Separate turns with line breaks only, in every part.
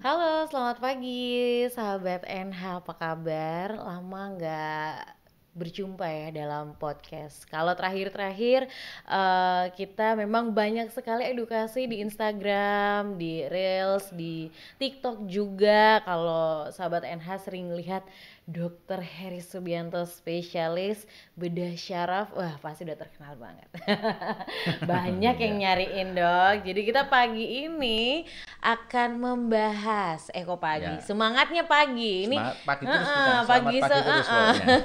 Halo, selamat pagi, sahabat NH, apa kabar? Lama nggak berjumpa ya dalam podcast. Kalau terakhir-terakhir kita memang banyak sekali edukasi di Instagram, di Reels, di TikTok juga. Kalau sahabat NH sering lihat Dokter Heri Subianto spesialis bedah syaraf, wah pasti udah terkenal banget. Banyak yang
Iya.
nyariin dok. Jadi kita pagi ini akan membahas kok pagi.
Ya,
Semangatnya pagi. Ini
semangat pagi terus kita. Selamat
pagi
pagi terus pokoknya.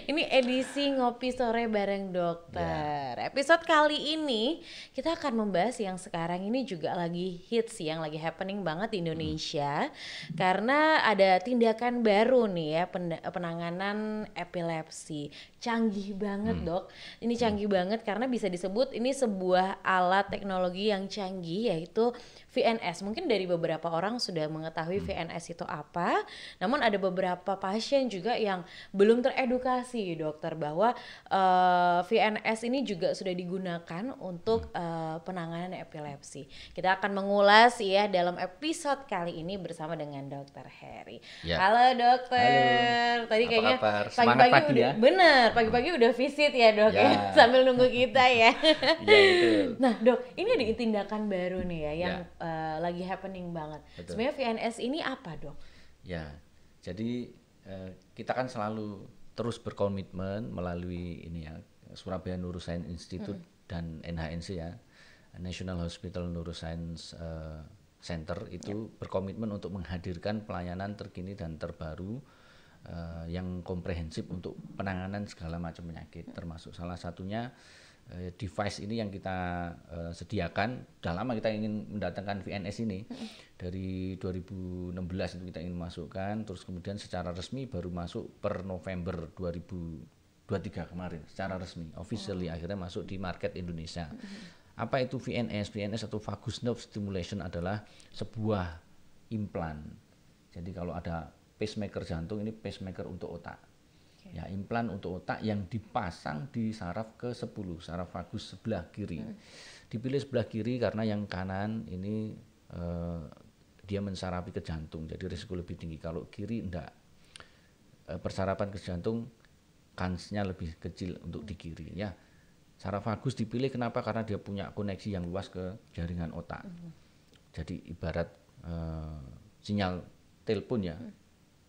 Ini edisi ngopi sore bareng
Ya.
dokter. Episode kali ini kita akan membahas yang sekarang ini juga lagi hits, yang lagi happening banget di
Mm.
Indonesia. Karena ada tindakan baru nih ya, penanganan epilepsi. Canggih banget,
Mm.
Dok. Ini
Mm.
canggih banget karena bisa disebut ini sebuah alat teknologi yang canggih, yaitu VNS. Mungkin dari beberapa orang sudah mengetahui
Mm.
VNS itu apa, namun ada beberapa pasien juga yang belum teredukasi dokter bahwa VNS ini juga sudah digunakan
Mm.
untuk penanganan epilepsi. Kita akan mengulas ya dalam episode kali ini bersama dengan Dokter Heri.
Ya.
Halo
Halo.
dokter. Tadi
Apa
kayaknya
kabar? Semangat
pagi-pagi
pagi
udah
ya.
bener,
Mm.
pagi-pagi udah visit ya dok ya,
Ya.
sambil nunggu kita ya.
Ya betul.
Nah dok, ini ada tindakan baru nih ya yang
Ya,
lagi happening banget.
betul.
Sebenarnya VNS ini apa dok?
Ya. Jadi kita kan selalu terus berkomitmen melalui ini ya, Surabaya Neuroscience Institute dan NHNC ya, National Hospital Neuroscience Center itu berkomitmen untuk menghadirkan pelayanan terkini dan terbaru yang komprehensif untuk penanganan segala macam penyakit, termasuk salah satunya device ini yang kita sediakan. Sudah lama kita ingin mendatangkan VNS ini, dari 2016 itu kita ingin masukkan, terus kemudian secara resmi baru masuk per November 2023 kemarin, secara resmi, officially akhirnya masuk di market Indonesia. Apa itu VNS? VNS atau vagus nerve stimulation adalah sebuah implan. Jadi kalau ada pacemaker jantung, ini pacemaker untuk otak. Ya, implan untuk otak yang dipasang di saraf ke-10, saraf vagus sebelah kiri. Dipilih sebelah kiri karena yang kanan ini dia mensarapi ke jantung, jadi risiko lebih tinggi. Kalau kiri enggak, persarapan ke jantung kansnya lebih kecil untuk di kiri ya. Saraf vagus dipilih kenapa? Karena dia punya koneksi yang luas ke jaringan otak. Jadi ibarat sinyal telepon ya,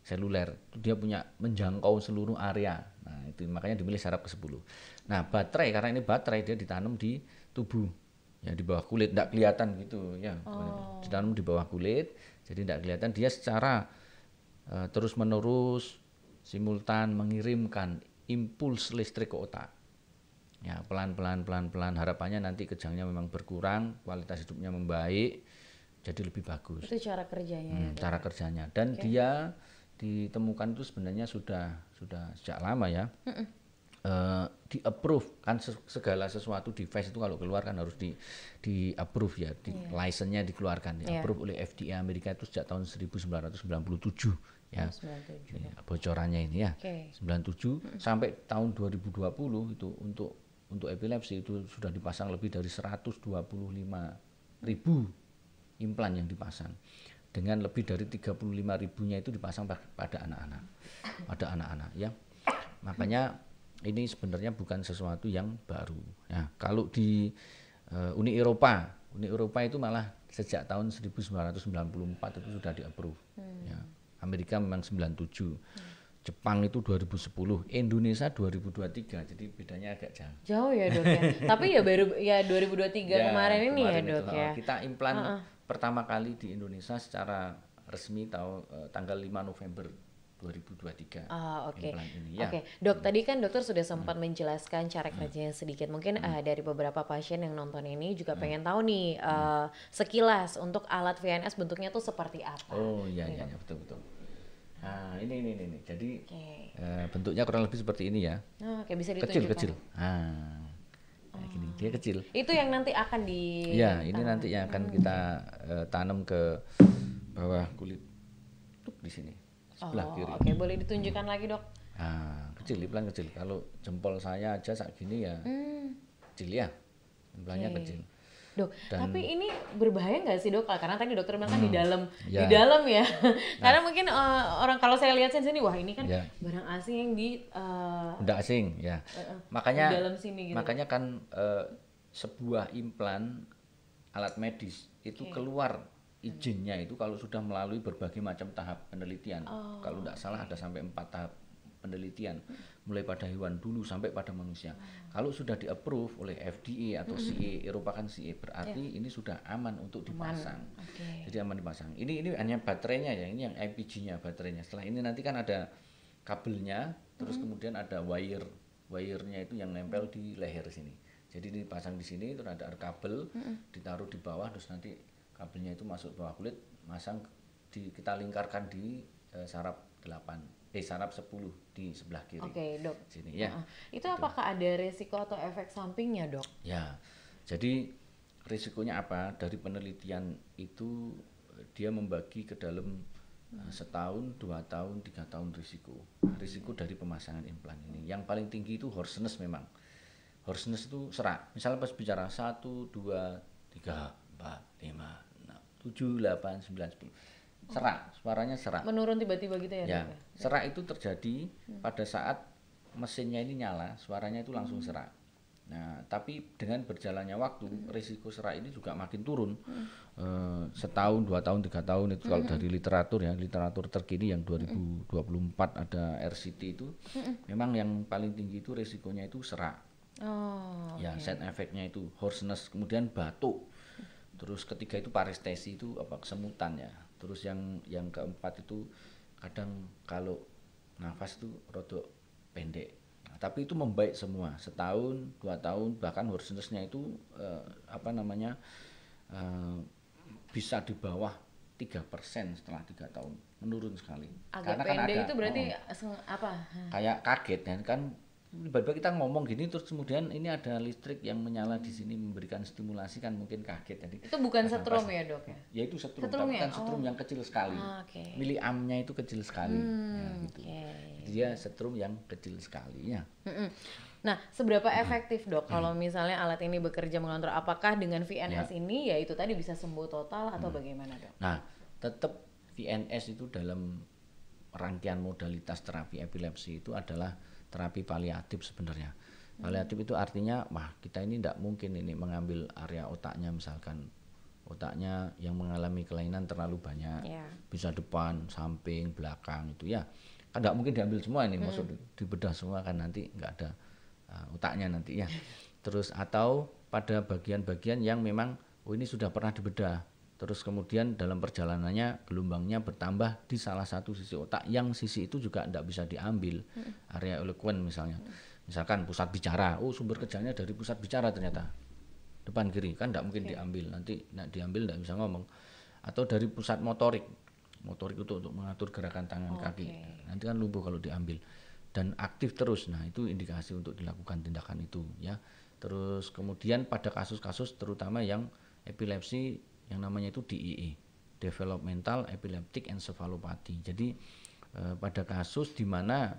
seluler, dia punya menjangkau seluruh area. Nah, itu makanya dimilih saraf ke-10. Nah, baterai, karena ini baterai, dia ditanam di tubuh. Ya, di bawah kulit, enggak kelihatan gitu ya. Ditanam di bawah kulit, jadi enggak kelihatan. Dia secara terus-menerus simultan mengirimkan impuls listrik ke otak. Ya, pelan-pelan harapannya nanti kejangnya memang berkurang, kualitas hidupnya membaik, jadi lebih bagus.
Itu cara kerjanya ya dok?
Cara kerjanya, dan dia ditemukan itu sebenarnya sudah sejak lama ya. Di approve kan, segala sesuatu device itu kalau keluar kan harus di approve ya, license-nya dikeluarkan, di approve oleh FDA Amerika itu sejak tahun 1997 ya.
97.
Ini bocorannya ini ya. 97 sampai tahun 2020 itu untuk epilepsi itu sudah dipasang lebih dari 125.000 implan yang dipasang, dengan lebih dari 35 ribunya itu dipasang pada anak-anak ya. Makanya ini sebenarnya bukan sesuatu yang baru ya. Kalau di Uni Eropa itu malah sejak tahun 1994 itu sudah di-approve ya. Amerika memang 97, Jepang itu 2010, Indonesia 2023, jadi bedanya agak jauh.
Jauh ya dok ya. Tapi ya baru ya 2023
Ya,
kemarin ini ya
itu,
dok ya.
kita implan pertama kali di Indonesia secara resmi tanggal 5 November 2023.
Oke.
Implan ini ya.
Oke, dok tadi kan dokter sudah sempat menjelaskan cara kerjanya sedikit. Mungkin dari beberapa pasien yang nonton ini juga pengen tahu nih sekilas untuk alat VNS bentuknya tuh seperti apa.
Oh iya betul. Nah, ini. Jadi
Oke.
bentuknya kurang lebih seperti ini ya.
Oke, bisa ditunjukkan.
Kecil. Nah, gini, dia kecil.
Itu yang nanti akan di
Ya, ini nanti yang akan kita tanam ke bawah kulit. Tuh, di sini. Sebelah kiri.
Oke, boleh ditunjukkan lagi dok.
Nah, kecil, implan kecil. Kalau jempol saya aja saat gini ya kecil ya, implannya kecil.
Dok,
Dan
tapi ini berbahaya nggak sih dok? Karena tadi dokter bilang kan di
ya,
dalam ya. Karena mungkin orang kalau saya lihat sini, wah ini kan
ya,
barang asing yang
benda asing ya.
di
Makanya
dalam sini gitu.
makanya kan sebuah implan alat medis itu keluar izinnya itu kalau sudah melalui berbagai macam tahap penelitian. Kalau tidak salah ada sampai 4 tahap penelitian, mulai pada hewan dulu sampai pada manusia. Kalau sudah di-approve oleh FDA atau CE, Eropa kan CE, berarti ini sudah aman untuk dipasang. Jadi aman dipasang. Ini hanya baterainya ya, ini yang IPG-nya baterainya. Setelah ini nanti kan ada kabelnya, terus kemudian ada wire-nya itu yang nempel di leher sini. Jadi dipasang di sini, terus ada kabel, ditaruh di bawah, terus nanti kabelnya itu masuk bawah kulit, kita lingkarkan di saraf 10 di sebelah kiri.
Oke, dok.
Sini ya.
Itu apakah ada resiko atau efek sampingnya, dok?
Ya. Jadi risikonya apa? Dari penelitian itu dia membagi ke dalam setahun, 2 tahun, 3 tahun risiko. Risiko dari pemasangan implan ini. Yang paling tinggi itu hoarseness memang. Hoarseness itu serak. Misalnya pas bicara 1, 2, 3, 4, 5, 6, 7, 8, 9, 10. Serak, suaranya serak.
Menurun tiba-tiba gitu ya,
Ya,
dok?
serak itu terjadi pada saat mesinnya ini nyala, suaranya itu langsung serak. Nah, tapi dengan berjalannya waktu, risiko serak ini juga makin turun. Setahun, 2 tahun, 3 tahun itu kalau dari literatur ya, literatur terkini yang 2024 ada RCT itu, memang yang paling tinggi itu risikonya itu serak. Ya, side effect-nya itu hoarseness, kemudian batuk. Terus ketiga itu parestesi, itu kesemutan ya. Terus yang keempat itu kadang kalau nafas itu rodok pendek. Nah, tapi itu membaik semua. Setahun, 2 tahun, bahkan hoarseness-nya itu bisa di bawah 3% setelah 3 tahun, menurun sekali.
Agak
Karena
pendek
kan ada,
itu berarti apa?
kayak kaget kan tiba-tiba kita ngomong gini terus kemudian ini ada listrik yang menyala di sini memberikan stimulasi, kan mungkin kaget tadi.
Itu bukan setrum ya, dok ya?
Ya itu setrum, tapi kan setrum yang kecil sekali. Miliamnya itu kecil sekali. Ya, gitu. Jadi dia setrum yang kecil sekali ya.
Nah, seberapa efektif, dok, kalau misalnya alat ini bekerja mengontrol? Apakah dengan VNS ini ya itu tadi bisa sembuh total atau bagaimana, dok?
Nah, tetap VNS itu dalam rangkaian modalitas terapi epilepsi itu adalah terapi paliatif sebenarnya. Paliatif itu artinya, kita ini tidak mungkin ini mengambil area otaknya, misalkan otaknya yang mengalami kelainan terlalu banyak, bisa depan, samping, belakang itu ya, kan tidak mungkin diambil semua ini, maksud dibedah semua kan nanti nggak ada otaknya nanti ya. Terus atau pada bagian-bagian yang memang ini sudah pernah dibedah, terus kemudian dalam perjalanannya gelombangnya bertambah di salah satu sisi otak yang sisi itu juga tidak bisa diambil, area eloquent misalnya, misalkan pusat bicara, sumber kerjanya dari pusat bicara ternyata depan kiri, kan tidak mungkin diambil, nanti diambil tidak bisa ngomong. Atau dari pusat motorik itu untuk mengatur gerakan tangan kaki, nanti kan lumpuh kalau diambil dan aktif terus. Nah, itu indikasi untuk dilakukan tindakan itu ya. Terus kemudian pada kasus-kasus terutama yang epilepsi yang namanya itu DEE, Developmental Epileptic Encephalopathy. Jadi pada kasus di mana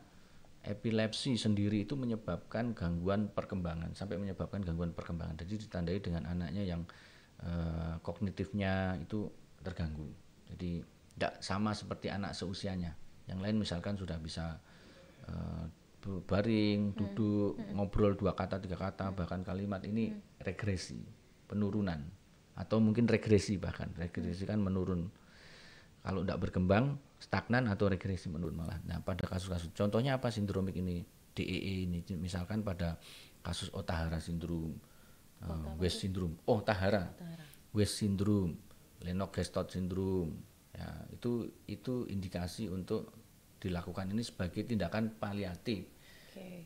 epilepsi sendiri itu menyebabkan gangguan perkembangan, sampai menyebabkan gangguan perkembangan. Jadi ditandai dengan anaknya yang kognitifnya itu terganggu. Jadi tidak sama seperti anak seusianya. Yang lain misalkan sudah bisa baring, duduk, ngobrol 2 kata, 3 kata, bahkan kalimat, ini regresi, penurunan. Atau mungkin regresi, bahkan regresi kan menurun, kalau tidak berkembang stagnan atau regresi menurun malah. Nah, pada kasus-kasus contohnya apa sindromik ini, DEE ini, misalkan pada kasus Ohtahara syndrome, West syndrome, West syndrome, Lennox-Gastaut syndrome ya, itu indikasi untuk dilakukan ini sebagai tindakan paliatif,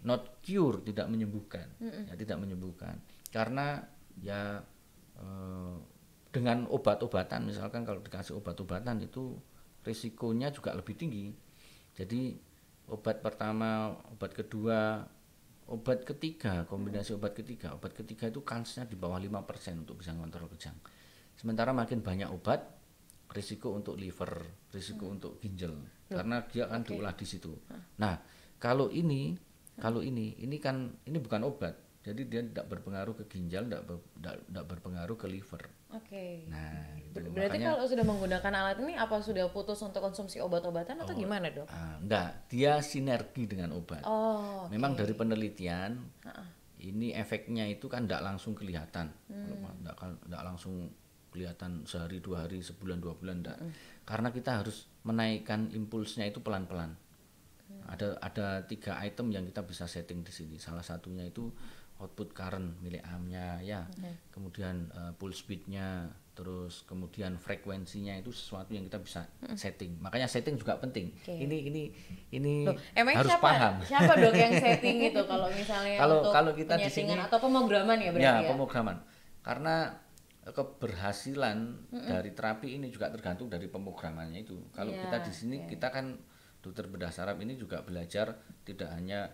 not cure, tidak menyembuhkan, ya, tidak menyembuhkan, karena ya dengan obat-obatan, misalkan kalau dikasih obat-obatan itu risikonya juga lebih tinggi. Jadi obat pertama, obat kedua, obat ketiga, kombinasi obat ketiga itu kansnya di bawah 5% untuk bisa ngontrol kejang. Sementara makin banyak obat, risiko untuk liver, risiko untuk ginjal, karena dia kan diolah di situ. Nah, kalau ini kan bukan obat, Jadi dia tidak berpengaruh ke ginjal, tidak berpengaruh ke liver.
Oke.
Nah, gitu.
Berarti
Makanya
kalau sudah menggunakan alat ini apa sudah putus untuk konsumsi obat-obatan atau gimana, Dok?
enggak, dia sinergi dengan obat.
Oh,
Memang
oke.
dari penelitian ini efeknya itu kan tidak langsung kelihatan. Tidak langsung kelihatan sehari, 2 hari, sebulan, 2 bulan, enggak. Karena kita harus menaikkan impulsnya itu pelan-pelan. Ada 3 item yang kita bisa setting di sini. Salah satunya itu output current miliampnya ya, kemudian pulse speednya, terus kemudian frekuensinya itu sesuatu yang kita bisa setting. Makanya setting juga penting. Ini
Loh, emang
harus
siapa
paham.
siapa Dok yang setting itu kalau misalnya untuk
Kalau kita di
penyetingan
sini
atau pemrograman ya berarti ya?
pemrograman. Karena keberhasilan dari terapi ini juga tergantung dari pemrogramannya itu. Kalau kita di sini kita kan dokter bedah saraf ini juga belajar tidak hanya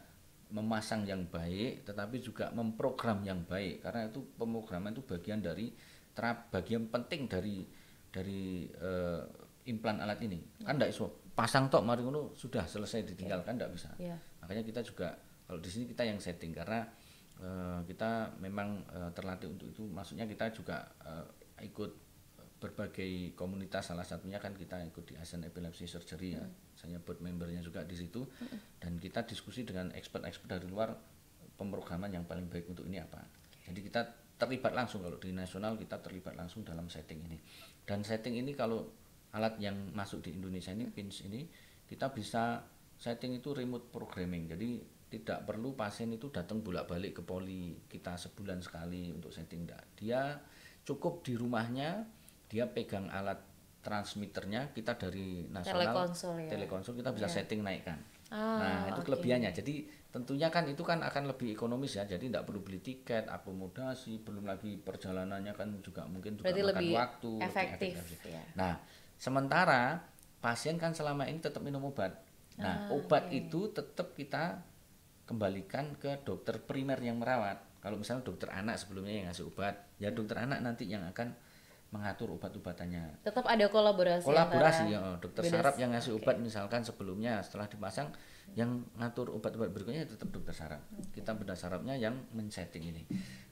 memasang yang baik tetapi juga memprogram yang baik, karena itu pemrograman itu bagian dari bagian penting dari implan alat ini. Kan ndak iso pasang tok mari ngono sudah selesai ditinggalkan, ndak bisa. Makanya kita juga kalau di sini kita yang setting karena kita memang terlatih untuk itu. Maksudnya kita juga ikut berbagai komunitas, salah satunya kan kita ikut di Asian Epilepsy Surgery ya. Saya board membernya juga di situ, dan kita diskusi dengan expert-expert dari luar pemrograman yang paling baik untuk ini apa. Jadi kita terlibat langsung, kalau di nasional kita terlibat langsung dalam setting ini. Dan setting ini kalau alat yang masuk di Indonesia ini PINS ini kita bisa setting itu remote programming. Jadi tidak perlu pasien itu datang bolak-balik ke poli kita sebulan sekali untuk setting, enggak. Dia cukup di rumahnya, dia pegang alat transmitternya, kita dari nasional telekonsol kita bisa setting naikkan. Nah, itu kelebihannya. Jadi tentunya kan itu kan akan lebih ekonomis ya. Jadi tidak perlu beli tiket, akomodasi, belum lagi perjalanannya kan juga mungkin juga
berarti
makan
lebih
waktu,
efektif.
Ya. Nah, sementara pasien kan selama ini tetap minum obat. Nah, obat itu tetap kita kembalikan ke dokter primer yang merawat. Kalau misalnya dokter anak sebelumnya yang ngasih obat, ya dokter anak nanti yang akan mengatur obat-obatannya.
Tetap ada kolaborasi
ya, dokter saraf yang ngasih obat misalkan sebelumnya, setelah dipasang yang ngatur obat-obat berikutnya tetap dokter saraf. Kita bedah sarafnya yang men-setting ini.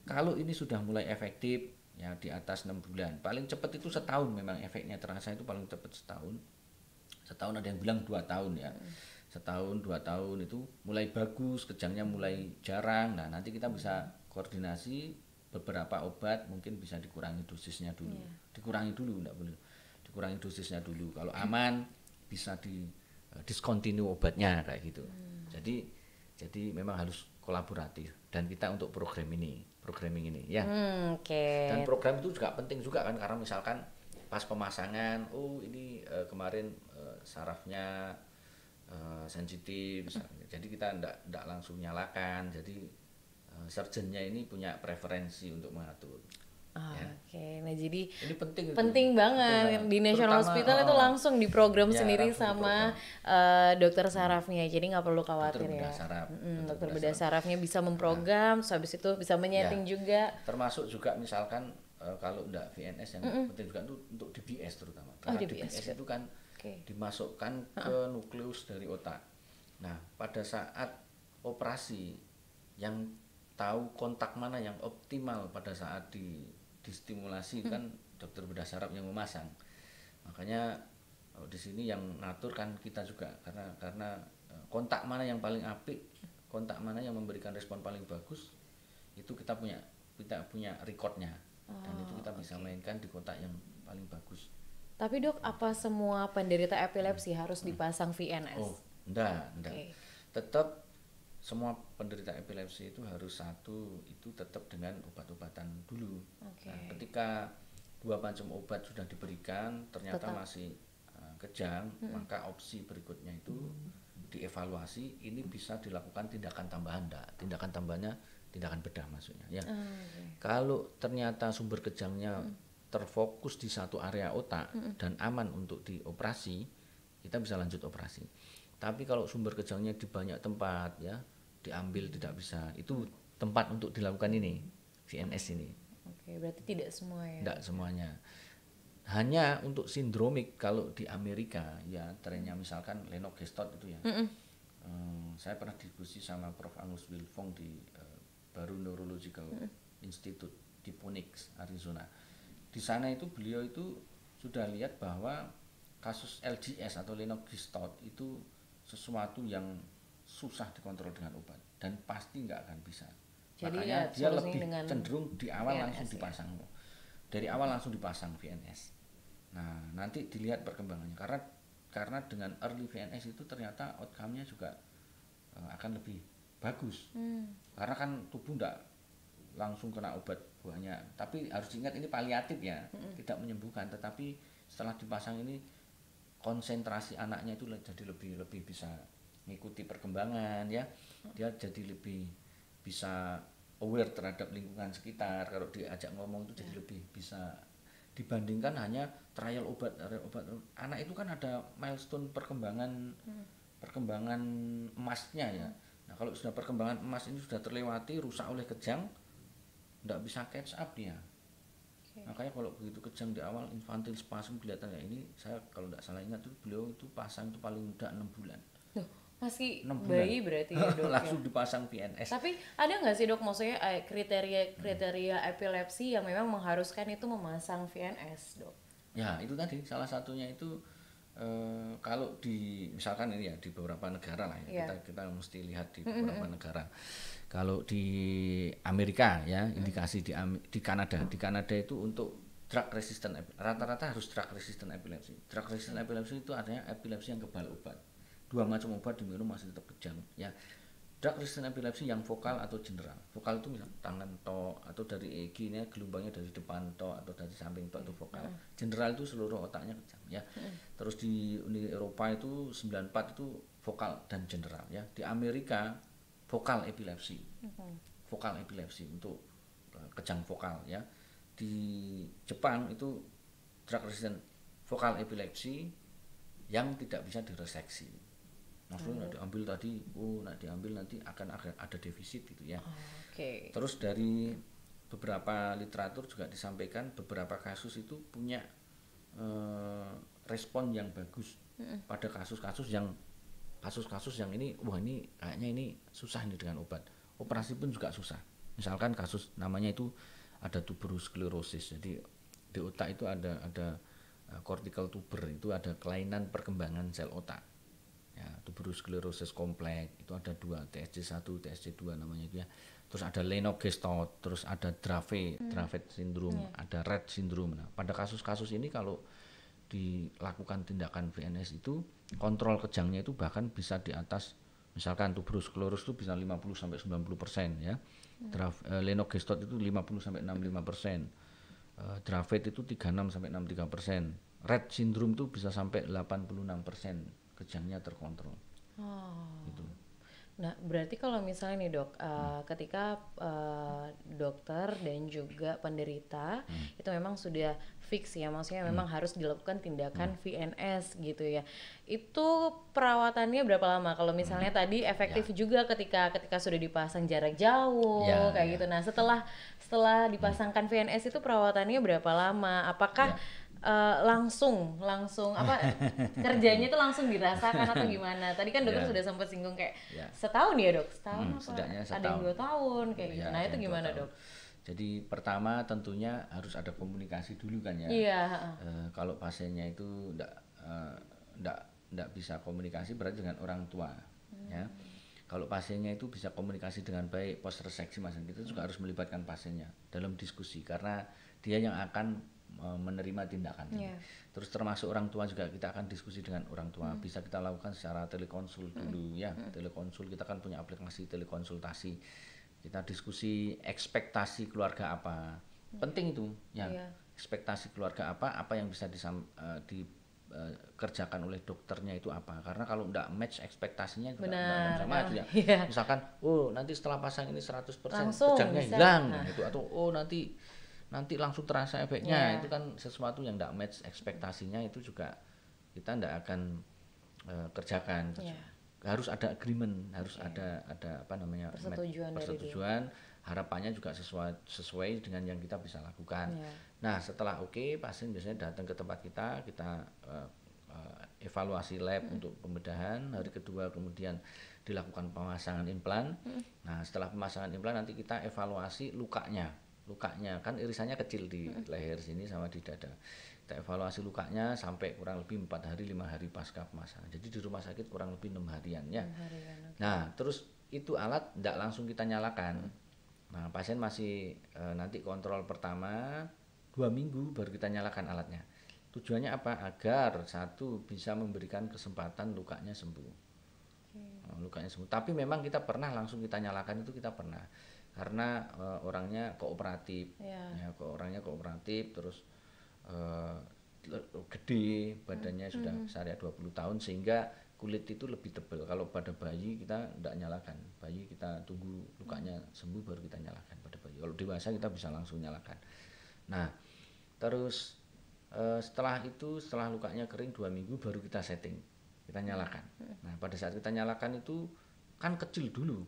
Kalau ini sudah mulai efektif ya di atas 6 bulan, paling cepat itu setahun, memang efeknya terasa itu paling cepat setahun. Setahun, ada yang bilang 2 tahun ya. Setahun 2 tahun itu mulai bagus, kejangnya mulai jarang. Nah, nanti kita bisa koordinasi beberapa obat, mungkin bisa dikurangi dosisnya dulu. Dikurangi dulu, enggak boleh. Dikurangi dosisnya dulu. Kalau aman bisa di discontinue obatnya kayak gitu. Jadi memang harus kolaboratif, dan kita untuk programming ini ya. Dan program itu juga penting juga kan, karena misalkan pas pemasangan, ini kemarin sarafnya sensitif, jadi kita enggak langsung nyalakan. Jadi surgeonnya ini punya preferensi untuk mengatur.
Nah jadi
ini
penting banget di National Hospital itu langsung diprogram sendiri sama dokter sarafnya, jadi nggak perlu khawatir ya. Dokter bedah sarafnya bisa memprogram, habis itu bisa menyeting juga.
Termasuk juga misalkan kalau enggak VNS yang penting juga itu untuk DBS terutama. Karena DBS itu kan dimasukkan ke nukleus dari otak. Nah, pada saat operasi yang tahu kontak mana yang optimal pada saat distimulasi kan dokter bedah saraf yang memasang. Makanya di sini yang ngatur kan kita juga, karena kontak mana yang paling apik, kontak mana yang memberikan respon paling bagus, itu kita punya recordnya, dan itu kita bisa mainkan di kontak yang paling bagus.
Tapi Dok, apa semua penderita epilepsi harus dipasang VNS?
Enggak. Tetap semua penderita epilepsi itu harus tetap dengan obat-obatan dulu. Nah, ketika 2 macam obat sudah diberikan ternyata masih kejang, maka opsi berikutnya itu dievaluasi. Ini bisa dilakukan tindakan tambahan. Tindakan tambahannya tindakan bedah maksudnya ya. Kalau ternyata sumber kejangnya terfokus di satu area otak dan aman untuk dioperasi, kita bisa lanjut operasi. Tapi kalau sumber kejangnya di banyak tempat ya, diambil tidak bisa, itu tempat untuk dilakukan ini VNS ini.
Berarti tidak semua ya?
Tidak semuanya. Hanya untuk sindromik, kalau di Amerika ya trennya misalkan Lennox-Gastaut itu ya. Saya pernah diskusi sama Prof. Angus Wilfong di baru Neurological Institute di Phoenix, Arizona. Di sana itu beliau itu sudah lihat bahwa kasus LGS atau Lennox-Gastaut itu sesuatu yang susah dikontrol dengan obat dan pasti nggak akan bisa.
Jadi
Makanya
ya,
dia
solusinya
lebih
dengan
cenderung di awal
VNS
langsung
ya.
dipasang, dari awal langsung dipasang VNS. Nah nanti dilihat perkembangannya, karena dengan early VNS itu ternyata outcome-nya juga akan lebih bagus. Karena kan tubuh nggak langsung kena obat banyak, tapi harus ingat ini paliatif ya, tidak menyembuhkan, tetapi setelah dipasang ini konsentrasi anaknya itu jadi lebih bisa mengikuti perkembangan ya, dia jadi lebih bisa aware terhadap lingkungan sekitar, kalau diajak ngomong itu jadi lebih bisa, dibandingkan hanya trial obat. Anak itu kan ada milestone perkembangan emasnya ya. Nah kalau sudah perkembangan emas ini sudah terlewati, rusak oleh kejang, tidak bisa catch up dia. Makanya kalau begitu kejang di awal, infantile spasm kelihatan ya, ini saya kalau tidak salah ingat tuh beliau itu pasang itu paling muda 6 bulan.
Loh, masih
6
bayi
bulan.
berarti ya dok
Langsung
ya?
dipasang VNS.
Tapi ada nggak sih dok, maksudnya kriteria epilepsi yang memang mengharuskan itu memasang VNS dok?
Ya itu tadi salah satunya itu kalau di misalkan ini ya di beberapa negara lah ya, kita mesti lihat di beberapa negara. Kalau di Amerika ya, indikasi di Kanada itu untuk drug resistant, rata-rata harus drug resistant epilepsi. Drug resistant epilepsi itu artinya epilepsi yang kebal obat. 2 macam obat diminum masih tetap kejang ya. Drug resistant epilepsi yang vokal atau general. Vokal itu misalnya tangan tok, atau dari EEG ini gelombangnya dari depan tok atau dari samping tok, itu vokal. General itu seluruh otaknya kejang ya. Terus di Uni Eropa itu 94 itu vokal dan general ya. Di Amerika vokal epilepsi. Vokal epilepsi untuk kejang vokal ya. Di Jepang itu drug resistant vokal epilepsi yang tidak bisa direseksi. Maksudnya diambil tadi, diambil nanti akan ada defisit gitu ya. Terus dari beberapa literatur juga disampaikan beberapa kasus itu punya respon yang bagus pada kasus-kasus yang ini, ini kayaknya ini susah ini dengan obat. Operasi pun juga susah. Misalkan kasus namanya itu ada tuberous sclerosis. Jadi di otak itu ada cortical tuber, itu ada kelainan perkembangan sel otak. Ya, tuberous sclerosis kompleks itu ada 2, TSC1, TSC2 namanya itu ya. Terus ada Lennox-Gastaut, terus ada Dravet syndrome, ada Rett syndrome. Nah, pada kasus-kasus ini kalau dilakukan tindakan VNS itu kontrol kejangnya itu bahkan bisa di atas, misalkan tuberous sclerosis itu bisa 50 sampai 90% ya. Lennox-Gastaut itu 50 sampai 65%. Dravet itu 36 sampai 63%. Rett syndrome itu bisa sampai 86% kejangnya terkontrol. Gitu.
Nah, berarti kalau misalnya nih dok, ketika dokter dan juga penderita itu memang sudah fix ya, maksudnya memang harus dilakukan tindakan VNS gitu ya. Itu perawatannya berapa lama? Kalau misalnya tadi efektif juga ketika sudah dipasang jarak jauh kayak gitu. Nah, setelah dipasangkan VNS itu perawatannya berapa lama? Apakah langsung apa kerjanya itu langsung dirasakan atau gimana? Tadi kan dokter sudah sempat singgung kayak setahun ya dok, setahun apa ada yang 2 tahun kayak gitu. Nah itu gimana dok?
Jadi pertama tentunya harus ada komunikasi dulu kan ya. Kalau pasiennya itu enggak bisa komunikasi berarti dengan orang tua ya. Kalau pasiennya itu bisa komunikasi dengan baik post reseksi, mas, kita juga harus melibatkan pasiennya dalam diskusi karena dia yang akan menerima tindakan ini. Terus termasuk orang tua juga kita akan diskusi dengan orang tua. Bisa kita lakukan secara telekonsul dulu ya. Telekonsul, kita kan punya aplikasi telekonsultasi. Kita diskusi ekspektasi keluarga apa. Penting itu ya. Ekspektasi keluarga apa yang bisa dikerjakan oleh dokternya itu apa. Karena kalau enggak match ekspektasinya juga enggak bisa maju ya. Misalkan nanti setelah pasang ini 100% kejangnya hilang gitu, atau nanti langsung terasa efeknya, itu kan sesuatu yang tidak match ekspektasinya, itu juga kita tidak akan kerjakan. Harus ada agreement, harus ada apa namanya, persetujuan. Harapannya juga sesuai dengan yang kita bisa lakukan. Nah setelah pasien biasanya datang ke tempat kita evaluasi lab untuk pembedahan, hari kedua kemudian dilakukan pemasangan implan. Nah, setelah pemasangan implan nanti kita evaluasi lukanya kan irisannya kecil di leher sini sama di dada. Kita evaluasi lukanya sampai kurang lebih 4 hari 5 hari pasca pemasangan. Jadi di rumah sakit kurang lebih 6 harian ya.
6 harian, okay.
Nah, terus itu alat tidak langsung kita nyalakan. Nah, pasien masih nanti kontrol pertama 2 minggu baru kita nyalakan alatnya. Tujuannya apa? Agar satu bisa memberikan kesempatan lukanya sembuh. Lukanya sembuh. Tapi memang kita pernah langsung kita nyalakan, itu kita pernah. Karena orangnya kooperatif. Ya, orangnya kooperatif, terus gede badannya sudah besar ya 20 tahun sehingga kulit itu lebih tebal. Kalau pada bayi kita tidak nyalakan. Bayi kita tunggu lukanya sembuh baru kita nyalakan pada bayi. Kalau dewasa kita bisa langsung nyalakan. Nah, terus setelah itu, setelah lukanya kering 2 minggu baru kita setting, kita nyalakan. Nah, pada saat kita nyalakan itu kan kecil dulu,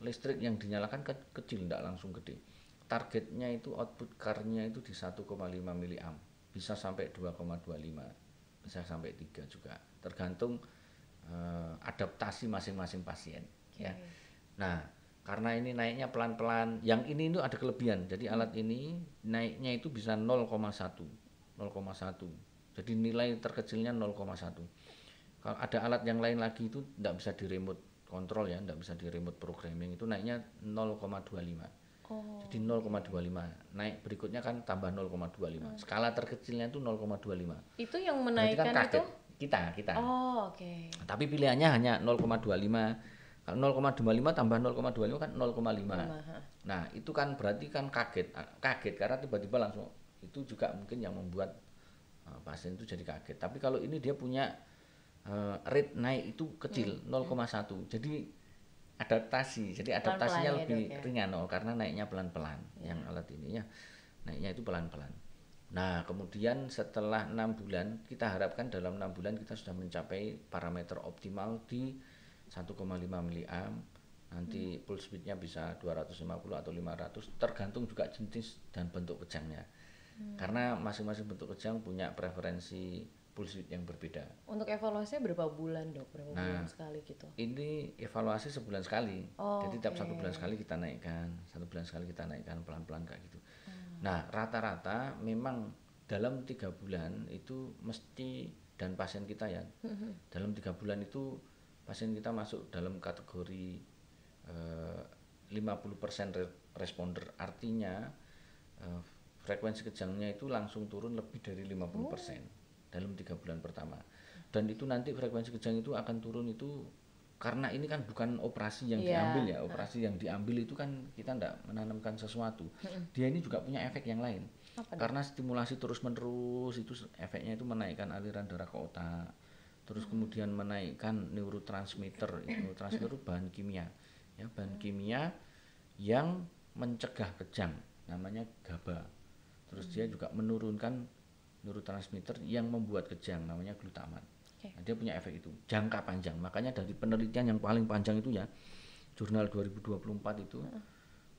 listrik yang dinyalakan kecil, tidak langsung gede. Targetnya itu output car-nya itu di 1,5 miliamp, bisa sampai 2,25, bisa sampai 3 juga, tergantung adaptasi masing-masing pasien. Ya. Nah, karena ini naiknya pelan-pelan, yang ini itu ada kelebihan. Jadi alat ini naiknya itu bisa 0,1. Jadi nilai terkecilnya 0,1. Kalau ada alat yang lain lagi itu tidak bisa di remote control ya, tidak bisa di remote programming, itu naiknya 0,25. Jadi 0,25. Naik berikutnya kan tambah 0,25. Skala terkecilnya itu 0,25.
Itu yang menaikkan
kan
itu
kita.
Oke.
Tapi pilihannya hanya 0,25. Kalau 0,25 tambah 0,25 kan 0,5. Nah, itu kan berarti kan kaget karena tiba-tiba langsung, itu juga mungkin yang membuat pasien itu jadi kaget. Tapi kalau ini dia punya rate naik itu kecil, 0,1. Jadi adaptasinya
Pelan-pelan
lebih
ya,
ringan karena naiknya pelan-pelan. Yang alat ini ya naiknya itu pelan-pelan. Nah, kemudian setelah 6 bulan, kita harapkan dalam 6 bulan kita sudah mencapai parameter optimal di 1,5 miliamp. Nanti pulse width-nya bisa 250 atau 500, tergantung juga jenis dan bentuk kejangnya. Karena masing-masing bentuk kejang punya preferensi pulse width yang berbeda.
Untuk evaluasinya berapa bulan, Dok? Berapa bulan sekali gitu?
Ini evaluasi sebulan sekali. Jadi tiap 1 bulan sekali kita naikkan, 1 bulan sekali kita naikkan pelan-pelan kayak gitu. Nah, rata-rata memang dalam 3 bulan itu mesti, dan pasien kita ya, dalam 3 bulan itu pasien kita masuk dalam kategori 50% responder, artinya frekuensi kejangnya itu langsung turun lebih dari 50% dalam 3 bulan pertama. Dan itu nanti frekuensi kejang itu akan turun itu karena ini kan bukan operasi yang diambil ya, operasi yang diambil itu kan kita tidak menanamkan sesuatu. Dia ini juga punya efek yang lain. Karena stimulasi terus-menerus itu efeknya itu menaikkan aliran darah ke otak. Terus kemudian menaikkan neurotransmitter. Neurotransmitter itu bahan kimia. Ya, bahan kimia yang mencegah kejang, namanya GABA. Terus dia juga menurunkan neurotransmitter yang membuat kejang, namanya glutamat. Nah, dia punya efek itu jangka panjang. Makanya dari penelitian yang paling panjang itu ya, jurnal 2024 itu,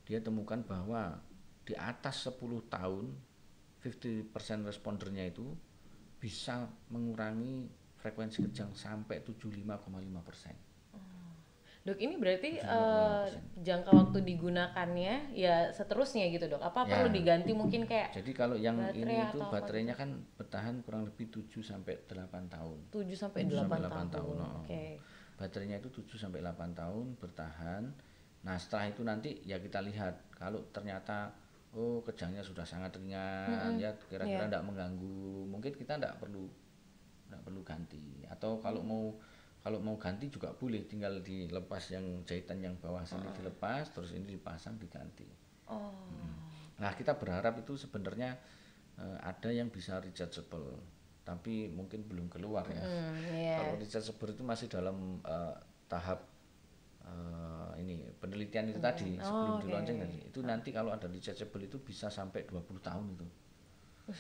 dia temukan bahwa di atas 10 tahun 50% respondernya itu bisa mengurangi frekuensi kejang sampai 75,5%.
Dok, ini berarti jangka waktu digunakannya ya seterusnya gitu, Dok? Apa perlu diganti mungkin kayak?
Jadi kalau yang ini itu baterainya kan bertahan kurang lebih 7 sampai 8 tahun.
7 sampai 8 tahun.
Baterainya itu 7 sampai 8 tahun bertahan. Nah, setelah itu nanti ya kita lihat kalau ternyata kejangnya sudah sangat ringan, ya kira-kira tidak mengganggu, mungkin kita tidak perlu ganti. Atau kalau mau ganti juga boleh, tinggal dilepas yang jahitan yang bawah sini dilepas, terus ini dipasang diganti. Nah, kita berharap itu sebenarnya ada yang bisa rechargeable, tapi mungkin belum keluar ya. Kalau rechargeable itu masih dalam tahap ini penelitian itu tadi sebelum di launching tadi. Itu nanti kalau ada rechargeable itu bisa sampai 20 tahun itu.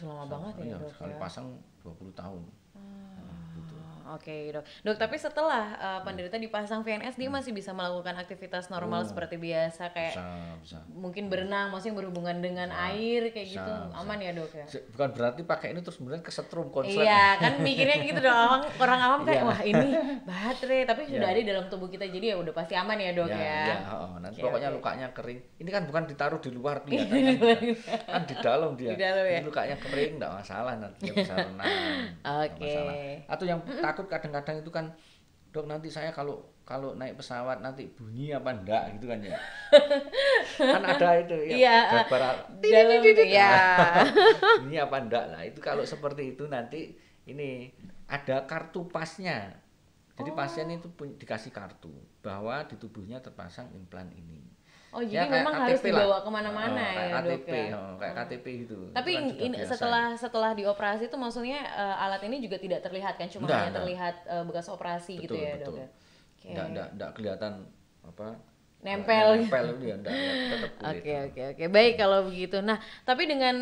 Lama banget ya, Dok.
Sekali pasang 20 tahun. Gitu.
Oke, Dok. Dok, tapi setelah penderita dipasang VNS, dia masih bisa melakukan aktivitas normal seperti biasa kayak
Bisa.
mungkin berenang, maksudnya berhubungan dengan air kayak gitu,
Bisa.
aman ya, Dok ya?
Bukan berarti pakai ini terus kemudian kesetrum konslet.
Iya, kan mikirnya gitu dong. Orang awam kayak,
Iya.
wah ini baterai, tapi sudah
Iya.
ada di dalam tubuh kita, jadi ya udah pasti aman ya, Dok ya.
Nanti
Oke,
pokoknya
oke.
lukanya kering. Ini kan bukan ditaruh di luar kelihatan kan di dalam dia.
Di dalam ya?
Ini lukanya kering enggak masalah, nanti dia bisa renang. Enggak
Oke.
masalah. Atau yang takut kadang-kadang itu kan, Dok, nanti saya kalau kalau naik pesawat nanti bunyi apa enggak gitu kan ya. Kan ada itu ya.
Iya, dalam ya.
Bunyi apa enggak lah. Itu kalau seperti itu nanti ini ada kartu pasnya. Jadi pasien itu dikasih kartu bahwa di tubuhnya terpasang implan ini.
Oh,
Ya,
jadi
kayak
memang
KTP
harus
lah.
dibawa kemana-mana
Kayak
ya, Dok
KTP,
ya.
kayak KTP gitu.
Tapi
Itu kan sudah
ini
biasa.
setelah dioperasi itu maksudnya alat ini juga tidak terlihat kan, cuma
Enggak,
hanya
enggak.
terlihat bekas operasi gitu ya, Dok ya. Oke.
Enggak kelihatan apa
Nempel.
nempel itu ya, enggak tetap kulit.
Oke. Baik kalau begitu. Nah, tapi dengan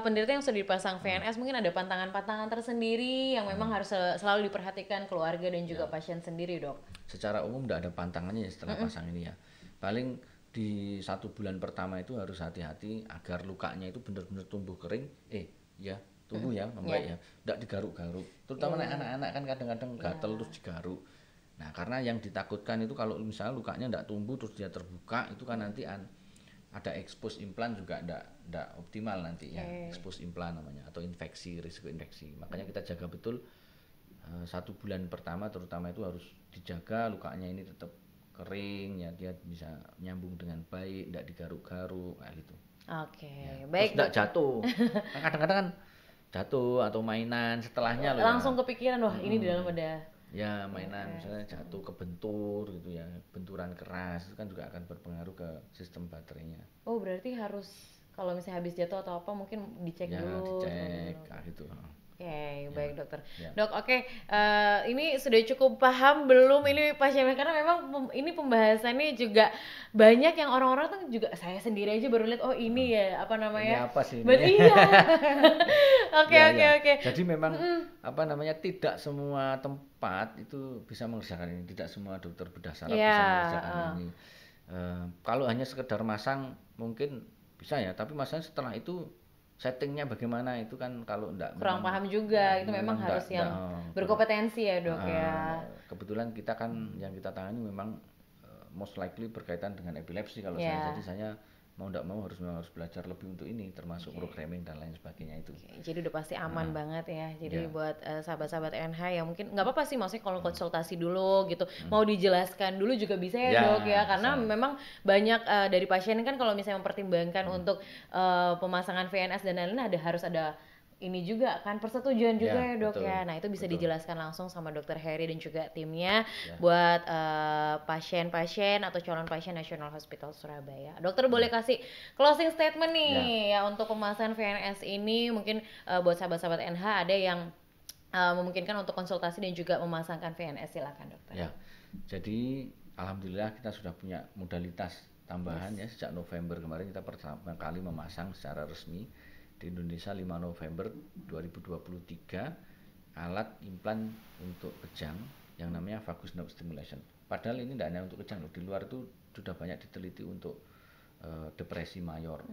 penderita yang sudah dipasang VNS mungkin ada pantangan-pantangan tersendiri yang memang harus selalu diperhatikan keluarga dan juga pasien sendiri, Dok.
Secara umum enggak ada pantangannya ya setelah pasang ini ya. Paling di 1 bulan pertama itu harus hati-hati agar lukanya itu benar-benar tumbuh kering, tumbuh ya, membaik ya, enggak digaruk-garuk. Terutama anak-anak kan kadang-kadang gatel terus digaruk. Nah, karena yang ditakutkan itu kalau misalnya lukanya enggak tumbuh terus dia terbuka, itu kan nanti ada expose implan juga enggak optimal nanti ya. Expose implan namanya, atau infeksi, risiko infeksi. Makanya kita jaga betul 1 bulan pertama terutama itu harus dijaga lukanya ini tetap kering ya, dia bisa nyambung dengan baik, enggak digaruk-garuk kayak gitu.
Oke,
Ya.
baik,
Terus enggak
Dok.
jatuh. Kan kadang-kadang kan jatuh atau mainan setelahnya loh
Langsung
ya.
kepikiran, wah ini di dalam ada.
Ya, mainan misalnya jatuh kebentur gitu ya, benturan keras itu kan juga akan berpengaruh ke sistem baterainya.
Oh, berarti harus kalau misalnya habis jatuh atau apa mungkin dicek
Ya,
dulu.
dicek kayak gitu.
Oke, baik dokter.
Ya.
Dok, oke, ini sudah cukup paham belum ini pasiennya, karena memang ini pembahasannya juga banyak yang orang-orang tuh juga, saya sendiri aja baru lihat, oh ini ya apa namanya?
Ini apa sih ini?
Iya. Oke.
Jadi memang apa namanya, tidak semua tempat itu bisa mengerjakan ini, tidak semua dokter bedah saraf bisa mengerjakan ini. Kalau hanya sekedar masang mungkin bisa ya, tapi masalahnya setelah itu settingnya bagaimana itu kan kalau enggak
Kurang paham juga, itu memang harus yang berkompetensi ya, Dok ya.
Kebetulan kita kan yang kita tangani memang most likely berkaitan dengan epilepsi kalau saya, jadi saya mau enggak mau harus belajar lebih untuk ini, termasuk programming dan lain sebagainya itu.
Jadi udah pasti aman banget ya. Jadi buat sahabat-sahabat NH yang mungkin nggak apa-apa sih, maksudnya kalau konsultasi dulu gitu, mau dijelaskan dulu juga bisa ya, Dok ya, karena memang banyak dari pasien kan kalau misalnya mempertimbangkan untuk pemasangan VNS dan lain-lain harus ada ini juga kan persetujuan juga ya, Dok ya. Nah, itu bisa dijelaskan langsung sama Dokter Heri dan juga timnya buat pasien-pasien atau calon pasien National Hospital Surabaya. Dokter boleh kasih closing statement nih ya untuk pemasangan VNS ini, mungkin buat sahabat-sahabat NH ada yang memungkinkan untuk konsultasi dan juga memasangkan VNS, silakan dokter.
Ya, jadi alhamdulillah kita sudah punya modalitas tambahan ya, sejak November kemarin kita pertama kali memasang secara resmi di Indonesia 5 November 2023 alat implan untuk kejang yang namanya vagus nerve stimulation. Padahal ini tidak hanya untuk kejang, di luar itu sudah banyak diteliti untuk depresi mayor,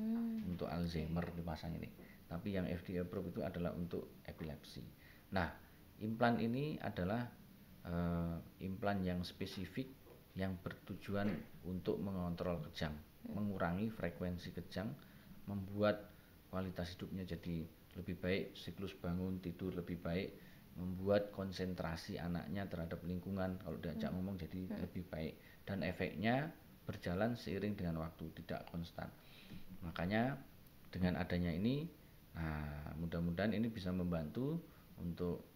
untuk Alzheimer dipasang ini. Tapi yang FDA approve itu adalah untuk epilepsi. Nah, implan ini adalah implan yang spesifik yang bertujuan untuk mengontrol kejang, mengurangi frekuensi kejang, membuat kualitas hidupnya jadi lebih baik, siklus bangun tidur lebih baik, membuat konsentrasi anaknya terhadap lingkungan kalau diajak ngomong jadi lebih baik, dan efeknya berjalan seiring dengan waktu, tidak konstan. Makanya dengan adanya ini, nah mudah-mudahan ini bisa membantu untuk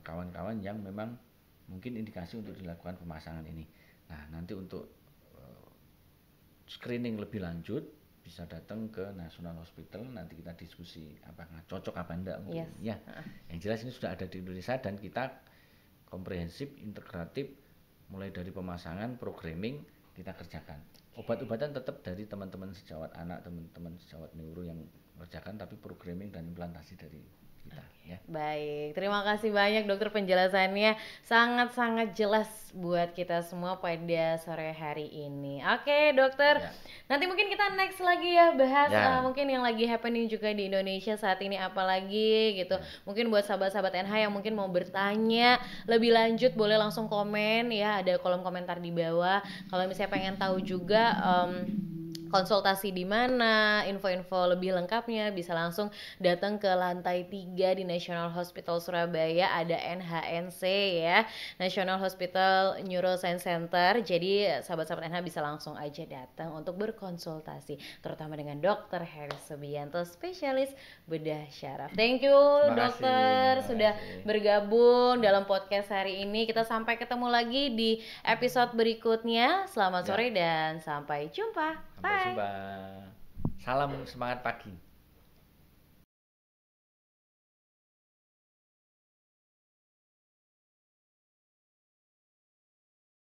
kawan-kawan yang memang mungkin indikasi untuk dilakukan pemasangan ini. Nah, nanti untuk screening lebih lanjut bisa datang ke National Hospital, nanti kita diskusi apakah cocok apa enggak mungkin. Ya. Yang jelas ini sudah ada di Indonesia dan kita komprehensif, integratif, mulai dari pemasangan, programming kita kerjakan. Obat-obatan tetap dari teman-teman sejawat anak, teman-teman sejawat neuro yang kerjakan, tapi programming dan implantasi dari kita ya.
Baik, terima kasih banyak dokter, penjelasannya sangat-sangat jelas buat kita semua pada sore hari ini. Oke dokter,
Ya.
nanti mungkin kita next lagi ya bahas
Ya.
mungkin yang lagi happening juga di Indonesia saat ini apalagi gitu. Mungkin buat sahabat-sahabat NH yang mungkin mau bertanya lebih lanjut boleh langsung komen ya, ada kolom komentar di bawah. Kalau misalnya pengen tahu juga konsultasi di mana, info-info lebih lengkapnya bisa langsung datang ke lantai 3 di National Hospital Surabaya, ada NHNC ya, National Hospital Neuroscience Center. Jadi sahabat-sahabat NH bisa langsung aja datang untuk berkonsultasi, terutama dengan Dr. Hery Subianto, spesialis bedah syaraf. Thank you dokter sudah bergabung dalam podcast hari ini. Kita sampai ketemu lagi di episode berikutnya. Selamat sore dan sampai jumpa.
Sampai jumpa. Salam semangat pagi.